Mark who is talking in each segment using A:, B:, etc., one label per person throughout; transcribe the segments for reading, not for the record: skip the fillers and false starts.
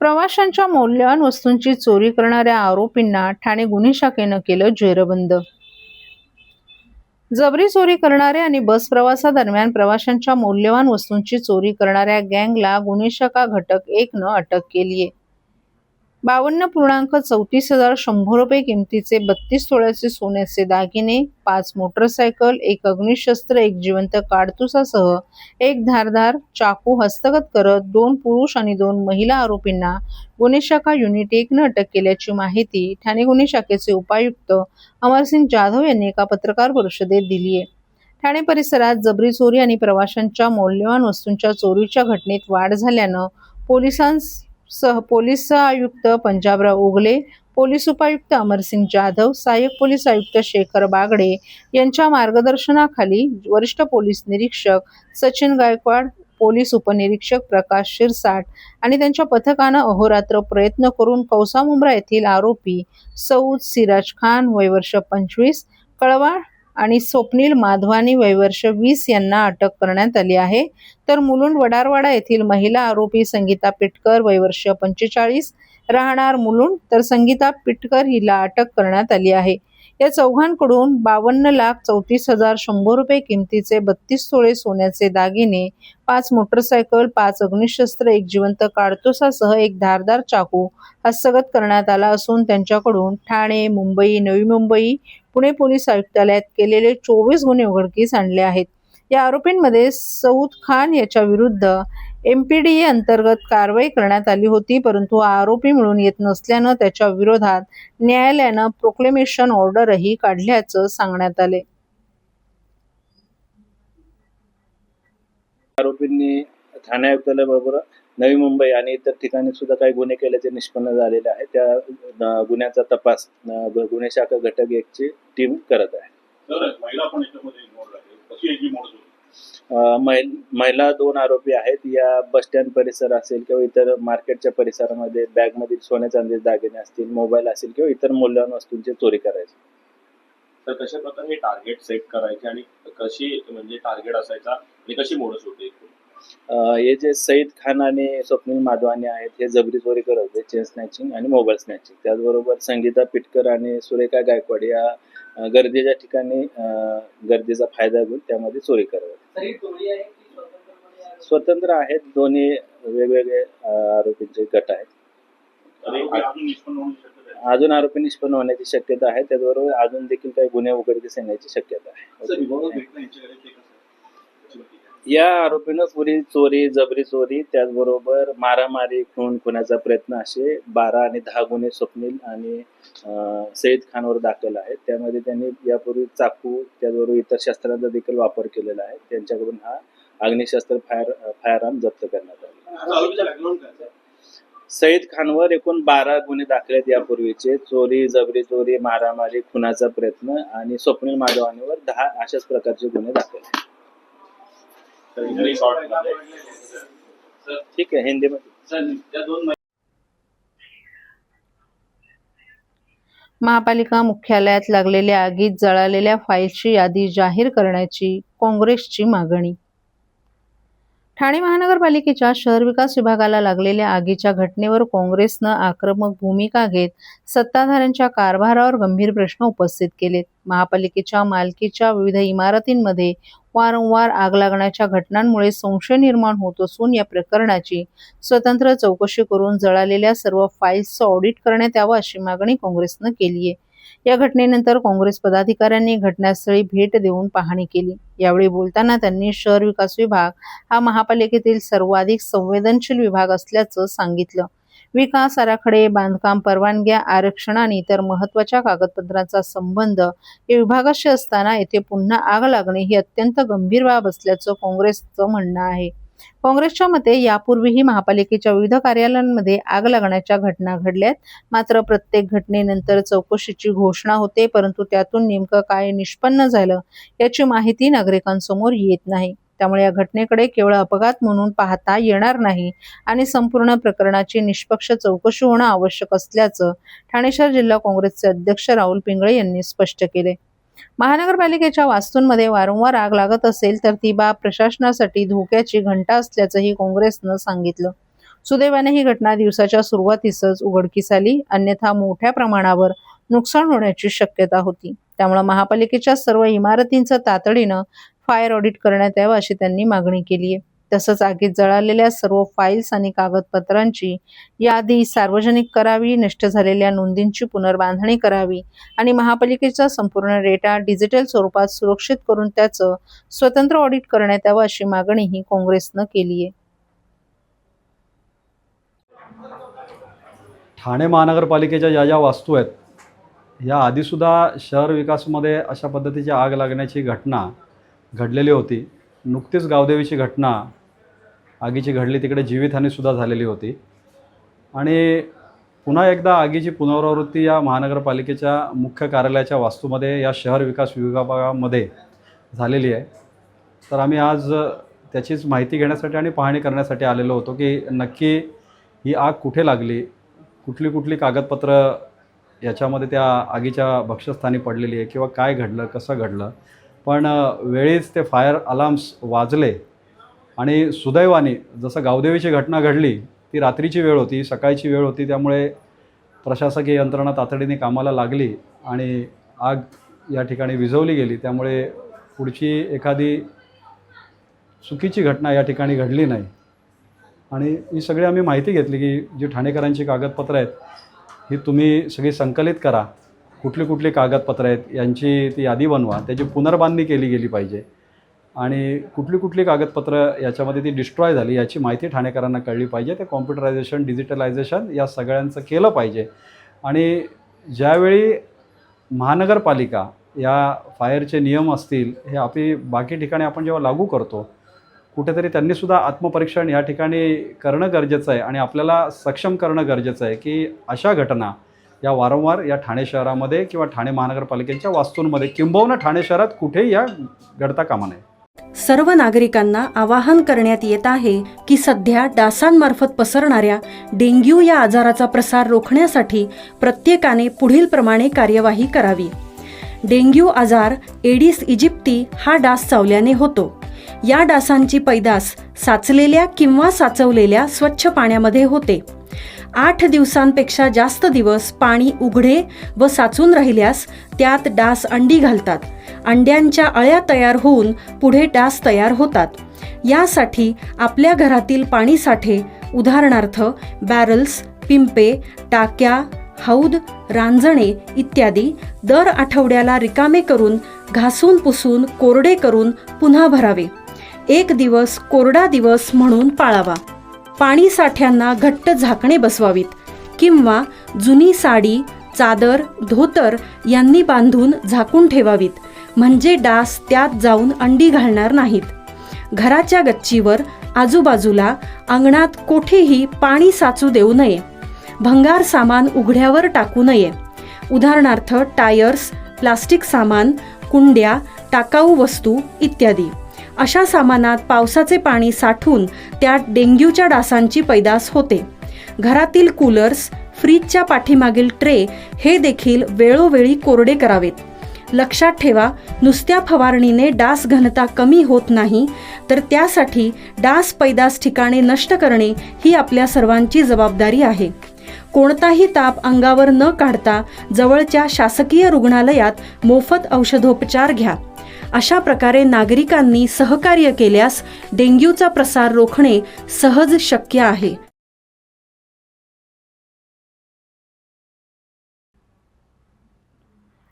A: प्रवाशांच्या मौल्यवान वस्तूंची चोरी करणाऱ्या आरोपींना ठाणे गुन्हे शाखेनं केलं जेरबंद. जबरी चोरी करणारे आणि बस प्रवासादरम्यान प्रवाशांच्या मौल्यवान वस्तूंची चोरी करणाऱ्या गँगला गुन्हे शाखा घटक 1 न अटक केली आहे. 52.34,100 रुपये किमतीचे 32 तोळ्याचे सोन्याचे दागिने, 5 मोटरसायकल, 1 अग्निशस्त्र, 1 जिवंत काडतुसासह 1 धारदार चाकू हस्तगत करत 2 पुरुष आणि 2 महिला आरोपींना गुन्हे शाखा युनिट 1 न अटक केल्याची माहिती ठाणे गुन्हे शाखेचे उपायुक्त अमरसिंग जाधव यांनी एका पत्रकार परिषदेत दिली आहे. ठाणे परिसरात जबरी चोरी आणि प्रवाशांच्या मौल्यवान वस्तूंच्या चोरीच्या घटनेत वाढ झाल्यानं पोलीस आयुक्त पंजाबराव उगले, पोलीस उपायुक्त अमरसिंग जाधव, सहाय्यक पोलीस आयुक्त शेखर बागडे यांच्या मार्गदर्शनाखाली वरिष्ठ पोलीस निरीक्षक सचिन गायकवाड, पोलीस उपनिरीक्षक प्रकाश शिरसाट आणि त्यांच्या पथकानं अहोरात्र प्रयत्न करून कौसा मुंब्रा येथील आरोपी सौद सिराज खान वय वर्ष 25, कळवा आणि स्वप्नील माधवानी वय वर्ष 20 यांना अटक करण्यात आली आहे. तर मुलुंड वडारवाडा येथील महिला आरोपी संगीता पिटकर वय वर्ष 45 राहणार मुलुंड तर संगीता पिटकर हिला अटक करण्यात आली आहे. या चौघांकडून 52,34,100 रुपये किमतीचे 32 तोळे सोन्याचे दागिने, 5 मोटरसायकल, 5 अग्निशस्त्र, 1 जिवंत काडतुसासह 1 धारदार चाकू हस्तगत करण्यात आला असून त्यांच्याकडून ठाणे, मुंबई, नवी मुंबई, पुणे पोलीस आयुक्तालयात केलेले 24 गुन्हे उघडकीस आणले आहेत. या आरोपींमध्ये सौद खान याच्या विरुद्ध MPDA अंतर्गत कारवाई करण्यात आली होती, परंतु आरोपी मिळून येत नसल्यानं त्याच्या विरोधात न्यायालयानं प्रोक्लेमेशन ऑर्डरही काढल्याचं सांगण्यात आले.
B: आरोपींनी ठाणे आयुक्तालयाबरोबर नवी मुंबई आणि इतर ठिकाणी सुद्धा काही गुन्हे केल्याचे निष्पन्न झालेले आहे. त्या गुन्ह्याचा तपास गुन्हे शाखा घटक 1 ची टीम करत आहे. महिला 2 आरोपी आहेत. या बस स्टँड परिसर असेल किंवा इतर मार्केटच्या परिसरामध्ये बॅगमध्ये सोन्या चांदीचे दागिने असतील, मोबाईल असेल किंवा इतर मौल्यवान वस्तूंची चोरी करायची.
C: तर कशा प्रकारे टार्गेट सेट करायचे आणि कशी म्हणजे टार्गेट असायचा आणि कशी मोडस होते?
B: हे जे सईद खान आणि स्वप्नील माधवानी आहेत हे जबरी चोरी करत होते, चेन स्नॅचिंग आणि मोबाईल स्नॅचिंग. त्याचबरोबर संगीता पिटकर आणि सुरेखा गायकवाड या गर्दीच्या ठिकाणी गर्दीचा फायदा घेऊन त्यामध्ये चोरी करत होते. स्वतंत्र आहेत, दोन्ही वेगवेगळे आरोपींचे गट आहेत. अजून आरोपी निष्पन्न होण्याची शक्यता आहे. त्याचबरोबर अजून देखील काही गुन्हे उघडकीस येण्याची शक्यता आहे. या आरोपीनं पुरी चोरी, जबरी चोरी, त्याचबरोबर मारामारी, खुनाचा प्रयत्न असे 12 आणि 10 गुन्हे स्वप्नील आणि सईद खानवर दाखल आहेत. त्यामध्ये त्यांनी यापूर्वी चाकू त्याचबरोबर इतर शस्त्रांचा देखील वापर केलेला आहे. त्यांच्याकडून हा अग्निशस्त्र फायरआर्म जप्त करण्यात आला. सईद खानवर एकूण 12 गुन्हे दाखल आहेत यापूर्वीचे. चोरी, जबरी चोरी, मारामारी, खुनाचा प्रयत्न आणि स्वप्नील माधवानीवर 10 अशाच प्रकारचे गुन्हे दाखल आहेत. ठीक आहे, हिंदी मध्ये.
A: महापालिका मुख्यालयात लागलेल्या आगीत जळालेल्या फाईल्सची यादी जाहीर करण्याची काँग्रेसची मागणी. ठाणे महानगरपालिकेच्या शहर विकास विभागाला लागलेल्या आगीच्या घटनेवर काँग्रेसनं आक्रमक भूमिका घेत सत्ताधाऱ्यांच्या कारभारावर गंभीर प्रश्न उपस्थित केलेत. महापालिकेच्या मालकीच्या विविध इमारतींमध्ये वारंवार आग लागण्याच्या घटनांमुळे संशय निर्माण होत असून या प्रकरणाची स्वतंत्र चौकशी करून जळालेल्या सर्व फाईल्सचं ऑडिट करण्यात यावं अशी मागणी काँग्रेसनं केली आहे. या घटनेनंतर काँग्रेस पदाधिकाऱ्यांनी घटनास्थळी भेट देऊन पाहणी केली. यावेळी बोलताना त्यांनी शहर विकास विभाग हा महापालिकेतील सर्वाधिक संवेदनशील विभाग असल्याचं सांगितलं. विकास आराखडे, बांधकाम परवानग्या, आरक्षण आणि इतर महत्त्वाच्या कागदपत्रांचा संबंध या विभागाशी असताना येथे पुन्हा आग लागणे ही अत्यंत गंभीर बाब असल्याचं काँग्रेसचं म्हणणं आहे. काँग्रेसच्या मते यापूर्वीही महापालिकेच्या विविध कार्यालयांमध्ये आग लागण्याच्या घटना घडल्यात. मात्र प्रत्येक घटनेनंतर चौकशीची घोषणा होते, परंतु त्यातून नेमकं काय निष्पन्न झालं याची माहिती नागरिकांसमोर येत नाही. त्यामुळे या घटनेकडे केवळ अपघात म्हणून पाहता येणार नाही आणि संपूर्ण प्रकरणाची निष्पक्ष चौकशी होणं आवश्यक असल्याचं ठाणे शहर जिल्हा काँग्रेसचे अध्यक्ष राहुल पिंगळे यांनी स्पष्ट केले. महानगरपालिकेच्या वास्तूंमध्ये वारंवार आग लागत असेल तर ती बाब प्रशासनासाठी धोक्याची घंटा असल्याचंही काँग्रेसनं सांगितलं. सुदैवाने ही घटना दिवसाच्या सुरुवातीसच उघडकीस आली, अन्यथा मोठ्या प्रमाणावर नुकसान होण्याची शक्यता होती. त्यामुळे महापालिकेच्या सर्व इमारतींचं तातडीनं फायर ऑडिट करण्यात यावं अशी त्यांनी मागणी केली आहे. तसंच आगीत जळालेल्या सर्व फाईल्स आणि कागदपत्रांची यादी सार्वजनिक करावी, नष्ट झालेल्या नोंदींची पुनर्बांधणी करावी आणि महापालिकेचा संपूर्ण डेटा डिजिटल स्वरूपात सुरक्षित करून त्याचं स्वतंत्र ऑडिट करण्यात यावं अशी मागणीही काँग्रेसनं केली आहे.
D: ठाणे महानगरपालिकेच्या ज्या वास्तू आहेत, या आधीसुद्धा शहर विकासमध्ये अशा पद्धतीची आग लागण्याची घटना घडलेली होती. नुकतीच गावदेवीची घटना आगीची घडली, तिकडे जीवितहानीसुद्धा झालेली होती. आणि पुन्हा एकदा आगीची पुनरावृत्ती या महानगरपालिकेच्या मुख्य कार्यालयाच्या वास्तूमध्ये या शहर विकास विभागामध्ये झालेली आहे. तर आम्ही आज त्याचीच माहिती घेण्यासाठी आणि पाहणी करण्यासाठी आलेलो होतो की नक्की ही आग कुठे लागली, कुठली कुठली कागदपत्र याच्यामध्ये त्या आगीच्या भक्षस्थानी पडलेली आहे किंवा काय घडलं, कसं घडलं. पण वेळीच ते फायर अलार्म्स वाजले आणि सुदैवाने जसं गावदेवीची घटना घडली ती रात्रीची वेळ होती, सकाळची वेळ होती, त्यामुळे प्रशासकीय यंत्रणा तातडीने कामाला लागली आणि आग या ठिकाणी विझवली गेली. त्यामुळे पुढची एखादी चुकीची घटना या ठिकाणी घडली नाही. आणि ही सगळी आम्ही माहिती घेतली की जी ठाणेकरांची कागदपत्रं आहेत ही तुम्ही सगळी संकलित करा, कुठली कुठली कागदपत्रं आहेत यांची ती यादी बनवा, त्याची पुनर्बांधणी केली गेली पाहिजे आणि कुठली कुठली कागदपत्रं याच्यामध्ये ती डिस्ट्रॉय झाली याची माहिती ठाणेकरांना कळली पाहिजे. ते कॉम्प्युटरायझेशन, डिजिटलायझेशन या सगळ्यांचं केलं पाहिजे. आणि ज्यावेळी महानगरपालिका या फायरचे नियम असतील हे आपली बाकी ठिकाणी आपण जेव्हा लागू करतो, कुठेतरी त्यांनीसुद्धा आत्मपरीक्षण या ठिकाणी करणं गरजेचं आहे आणि आपल्याला सक्षम करणं गरजेचं आहे की अशा घटना या वारंवार या ठाणे शहरामध्ये किंवा ठाणे महानगरपालिकेच्या वास्तूंमध्ये किंबहुना ठाणे शहरात कुठेही या घडता कामा नये.
E: सर्व नागरिकांना आवाहन करण्यात येत आहे की सध्या डासांमार्फत पसरणाऱ्या डेंग्यू या आजाराचा प्रसार रोखण्यासाठी प्रत्येकाने पुढीलप्रमाणे कार्यवाही करावी. डेंग्यू आजार एडिस इजिप्ती हा डास चावल्याने होतो. या डासांची पैदास साचलेल्या किंवा साचवलेल्या स्वच्छ पाण्यामध्ये होते. 8 दिवसांपेक्षा जास्त दिवस पाणी उघडे व साचून राहिल्यास त्यात डास अंडी घालतात. अंड्यांच्या अळ्या तयार होऊन पुढे डास तयार होतात. यासाठी आपल्या घरातील पाणी साठे, उदाहरणार्थ बॅरल्स, पिंपे, टाक्या, हौद, रांजणे इत्यादी दर आठवड्याला रिकामे करून घासून पुसून कोरडे करून पुन्हा भरावे. 1 दिवस कोरडा दिवस म्हणून पाळावा. पाणी साठ्यांना घट्ट झाकणे बसवावीत किंवा जुनी साडी, चादर, धोतर यांनी बांधून झाकून ठेवावीत, म्हणजे डास त्यात जाऊन अंडी घालणार नाहीत. घराच्या गच्चीवर, आजूबाजूला, अंगणात कोठेही पाणी साचू देऊ नये. भंगार सामान उघड्यावर टाकू नये. उदाहरणार्थ टायर्स, प्लास्टिक सामान, कुंड्या, टाकाऊ वस्तू इत्यादी. अशा सामानात पावसाचे पाणी साठून त्यात डेंग्यूच्या डासांची पैदास होते. घरातील कूलर्स, फ्रीजच्या पाठीमागील ट्रे हे देखील वेळोवेळी कोरडे करावेत. लक्षात ठेवा, नुसत्या फवारणीने डास घनता कमी होत नाही, तर त्यासाठी डास पैदास ठिकाणे नष्ट करणे ही आपल्या सर्वांची जबाबदारी आहे. कोणताही ताप अंगावर न काढता जवळच्या शासकीय रुग्णालयात मोफत औषधोपचार घ्या. अशा प्रकारे नागरिकांनी सहकार्य केल्यास डेंग्यूचा प्रसार रोखणे सहज शक्य आहे.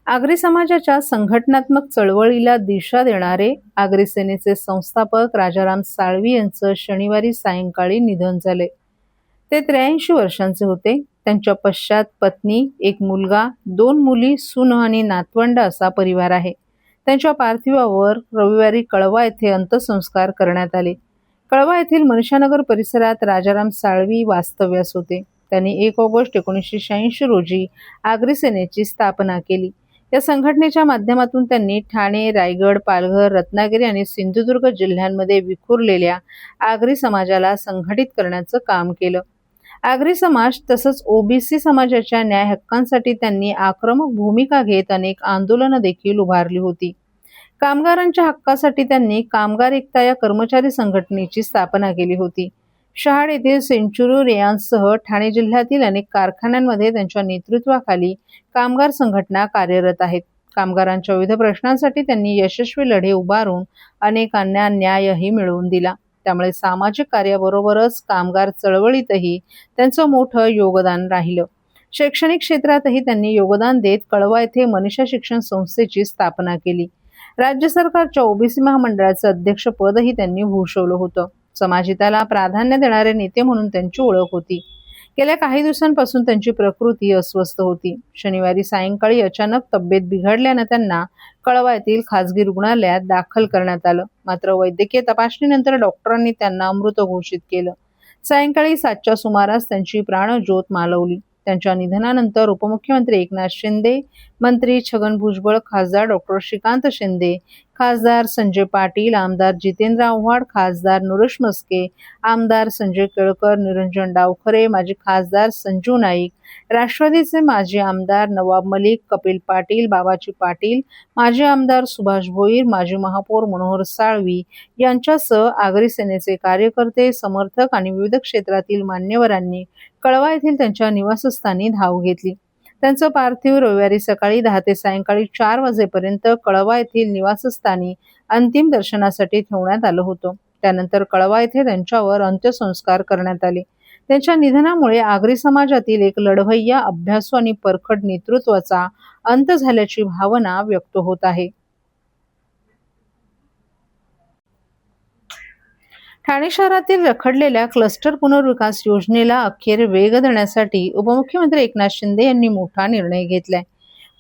A: आगरी समाजाच्या संघटनात्मक चळवळीला दिशा देणारे आगरी सेनेचे संस्थापक राजाराम साळवी यांचं शनिवारी सायंकाळी निधन झाले. ते 83 वर्षांचे होते. त्यांच्या पश्चात पत्नी, 1 मुलगा, 2 मुली, सून आणि नातवंड असा परिवार आहे. त्यांच्या पार्थिवावर रविवारी कळवा येथे अंत्यसंस्कार करण्यात आले. कळवा येथील मनशानगर परिसरात राजाराम साळवी वास्तव्यास होते. त्यांनी 1 ऑगस्ट 1986 रोजी आगरी सेनेची स्थापना केली. या संघटनेच्या माध्यमातून त्यांनी ठाणे, रायगड, पालघर, रत्नागिरी आणि सिंधुदुर्ग जिल्ह्यांमध्ये विखुरलेल्या आगरी समाजाला संघटित करण्याचं काम केलं. आगरी समाज तसंच ओबीसी समाजाच्या न्याय हक्कांसाठी त्यांनी आक्रमक भूमिका घेत अनेक आंदोलनं देखील उभारली होती. कामगारांच्या हक्कासाठी त्यांनी कामगार एकता या कर्मचारी संघटनेची स्थापना केली होती. शहाड येथील सेंचुरी रेयांसह ठाणे जिल्ह्यातील अनेक कारखान्यांमध्ये त्यांच्या नेतृत्वाखाली कामगार संघटना कार्यरत आहेत. कामगारांच्या विविध प्रश्नांसाठी त्यांनी यशस्वी लढे उभारून अनेकांना न्यायही मिळवून दिला. त्यामुळे सामाजिक कार्याबरोबरच कामगार चळवळीतही त्यांचं मोठं योगदान राहिलं. शैक्षणिक क्षेत्रातही त्यांनी योगदान देत कळवा येथे मनीषा शिक्षण संस्थेची स्थापना केली. राज्य सरकारच्या ओबीसी महामंडळाचं अध्यक्षपदही त्यांनी भूषवलं होतं. समाजहिताला प्राधान्य देणारे नेते म्हणून त्यांची ओळख होती. गेल्या काही दिवसांपासून त्यांची प्रकृती अस्वस्थ होती. शनिवारी सायंकाळी अचानक तब्येत बिघडल्यानं त्यांना कळवा येथील खासगी रुग्णालयात दाखल करण्यात आलं. मात्र वैद्यकीय तपासणीनंतर डॉक्टरांनी त्यांना मृत घोषित केलं. सायंकाळी 7च्या सुमारास त्यांची प्राणज्योत मालवली. त्यांच्या निधनानंतर उपमुख्यमंत्री एकनाथ शिंदे, मंत्री छगन भुजबळ, खासदार डॉक्टर श्रीकांत शिंदे, खासदार संजय पाटील, आमदार जितेंद्र आव्हाड, खासदार नरेश मस्के, आमदार संजय केळकर, निरंजन डावखरे, माजी खासदार संजू नाईक, राष्ट्रवादीचे माजी आमदार नवाब मलिक, कपिल पाटील, बाबाजी पाटील, माजी आमदार सुभाष भोईर, माजी महापौर मनोहर साळवी यांच्यासह आगरी सेनेचे कार्यकर्ते, समर्थक आणि विविध क्षेत्रातील मान्यवरांनी कळवा येथील त्यांच्या निवासस्थानी धाव घेतली. त्यांचं पार्थिव रविवारी सकाळी 10 ते सायंकाळी 4 वाजेपर्यंत कळवा येथील निवासस्थानी अंतिम दर्शनासाठी ठेवण्यात आलं होतं. त्यानंतर कळवा येथे त्यांच्यावर अंत्यसंस्कार करण्यात आले. त्यांच्या निधनामुळे आगरी समाजातील एक लढवय्या, अभ्यासू आणि परखड नेतृत्वाचा अंत झाल्याची भावना व्यक्त होत आहे. ठाणे शहरातील रखडलेल्या क्लस्टर पुनर्विकास योजनेला अखेर वेग देण्यासाठी उपमुख्यमंत्री एकनाथ शिंदे यांनी मोठा निर्णय घेतलाय.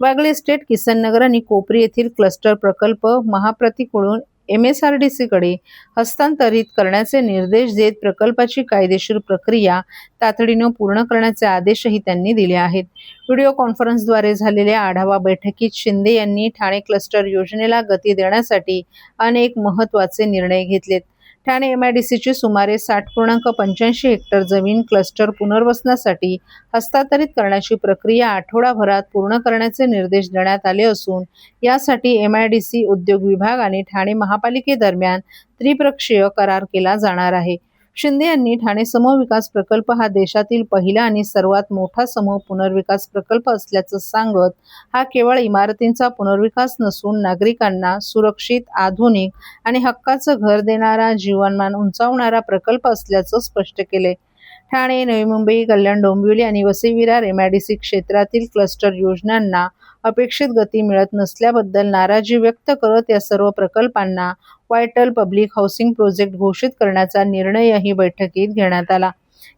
A: वागळे इस्टेट, किसन नगर आणि कोपरी येथील क्लस्टर प्रकल्प महाप्रतीकडून MSRDCकडे हस्तांतरित करण्याचे निर्देश देत प्रकल्पाची कायदेशीर प्रक्रिया तातडीनं पूर्ण करण्याचे आदेशही त्यांनी दिले आहेत. व्हिडिओ कॉन्फरन्सद्वारे झालेल्या आढावा बैठकीत शिंदे यांनी ठाणे क्लस्टर योजनेला गती देण्यासाठी अनेक महत्त्वाचे निर्णय घेतलेत. ठाणे MIDCची सुमारे 60.85 हेक्टर जमीन क्लस्टर पुनर्वसनासाठी हस्तांतरित करण्याची प्रक्रिया आठवडाभरात पूर्ण करण्याचे निर्देश देण्यात आले असून यासाठी MIDC, उद्योग विभाग आणि ठाणे महापालिकेदरम्यान त्रिपक्षीय करार केला जाणार आहे. शिंदे यांनी ठाणे समविकास प्रकल्प हा देशातील पहिला आणि सर्वात मोठा समूह पुनर्विकास प्रकल्प असल्याचं सांगत हा केवळ इमारतींचा पुनर्विकास नसून नागरिकांना सुरक्षित, आधुनिक आणि हक्काचं घर देणारा, जीवनमान उंचावणारा प्रकल्प असल्याचं स्पष्ट केले. ठाणे, नवी मुंबई, कल्याण, डोंबिवली आणि वसई विरार MIDC क्षेत्रातील क्लस्टर योजनांना अपेक्षित गती मिळत नसल्याबद्दल नाराजी व्यक्त करत या सर्व प्रकल्पांना व्हायटल पब्लिक हाऊसिंग प्रोजेक्ट घोषित करण्याचा निर्णयही बैठकीत घेण्यात आला.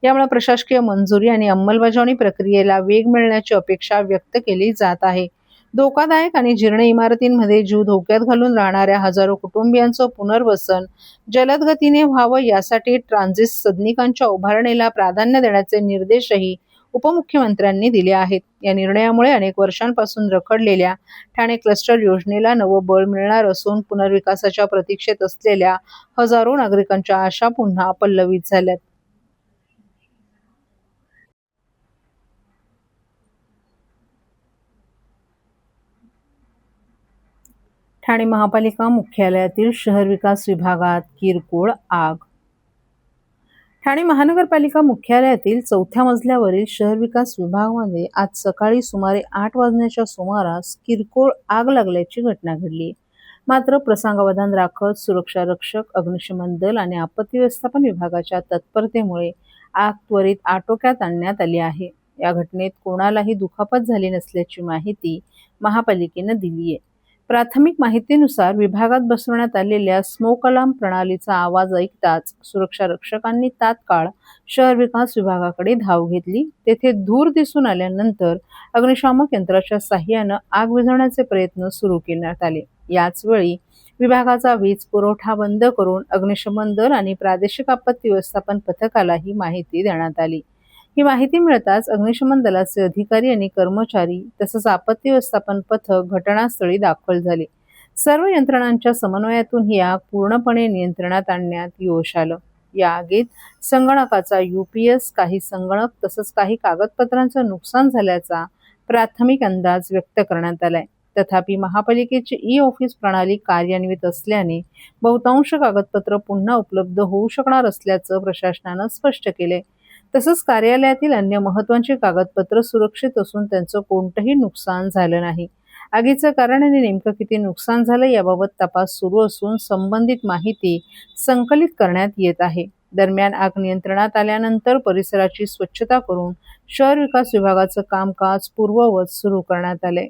A: यामुळे प्रशासकीय मंजुरी आणि अंमलबजावणी प्रक्रियेला वेग मिळण्याची अपेक्षा व्यक्त केली जात आहे. धोकादायक आणि जीर्ण इमारतींमध्ये जीव धोक्यात घालून राहणाऱ्या हजारो कुटुंबियांचं पुनर्वसन जलद गतीने व्हावं यासाठी ट्रान्झिट सदनिकांच्या उभारणीला प्राधान्य देण्याचे निर्देशही उपमुख्यमंत्र्यांनी दिले आहेत. या निर्णयामुळे अनेक वर्षांपासून रखडलेल्या ठाणे क्लस्टर योजनेला नवं बळ मिळणार असून पुनर्विकासाच्या प्रतीक्षेत असलेल्या हजारो नागरिकांच्या आशा पुन्हा पल्लवित झाल्यात. ठाणे महापालिका मुख्यालयातील शहर विकास विभागात किरकोळ आग. ठाणे महानगरपालिका मुख्यालयातील 4थ्या मजल्यावरील शहर विकास विभागामध्ये आज सकाळी सुमारे 8 वाजण्याच्या सुमारास किरकोळ आग लागल्याची घटना घडली. मात्र प्रसंगावधान राखत सुरक्षा रक्षक, अग्निशमन दल आणि आपत्ती व्यवस्थापन विभागाच्या तत्परतेमुळे आग त्वरित आटोक्यात आणण्यात आली आहे. या घटनेत कोणालाही दुखापत झाली नसल्याची माहिती महापालिकेनं दिली आहे. प्राथमिक माहितीनुसार विभागात बसवण्यात आलेल्या स्मोक अलार्म प्रणालीचा आवाज ऐकताच सुरक्षा रक्षकांनी तात्काळ शहर विकास विभागाकडे धाव घेतली. तेथे धूर दिसून आल्यानंतर अग्निशामक यंत्राच्या साहाय्यानं आग विझवण्याचे प्रयत्न सुरू करण्यात आले. याच वेळी विभागाचा वीज पुरवठा बंद करून अग्निशमन दल आणि प्रादेशिक आपत्ती व्यवस्थापन पथकाला ही माहिती देण्यात आली. ही माहिती मिळताच अग्निशमन दलाचे अधिकारी आणि कर्मचारी तसंच आपत्ती व्यवस्थापन पथक घटनास्थळी दाखल झाले. सर्व यंत्रणांच्या समन्वयातून ही आग पूर्णपणे नियंत्रणात आणण्यात यश आलं. या आगीत संगणकाचा UPS, काही संगणक तसंच काही कागदपत्रांचं नुकसान झाल्याचा प्राथमिक अंदाज व्यक्त करण्यात आलाय. तथापि महापालिकेची ई-ऑफिस प्रणाली कार्यान्वित असल्याने बहुतांश कागदपत्र पुन्हा उपलब्ध होऊ शकणार असल्याचं प्रशासनानं स्पष्ट केले. तसंच कार्यालयातील अन्य महत्त्वाची कागदपत्र सुरक्षित असून त्यांचं कोणतंही नुकसान झालं नाही. आगीचं कारण आणि नेमकं किती नुकसान झालं याबाबत तपास सुरू असून संबंधित माहिती संकलित करण्यात येत आहे. दरम्यान आग नियंत्रणात आल्यानंतर परिसराची स्वच्छता करून शहर विकास विभागाचं कामकाज पूर्ववत सुरू करण्यात आलंय.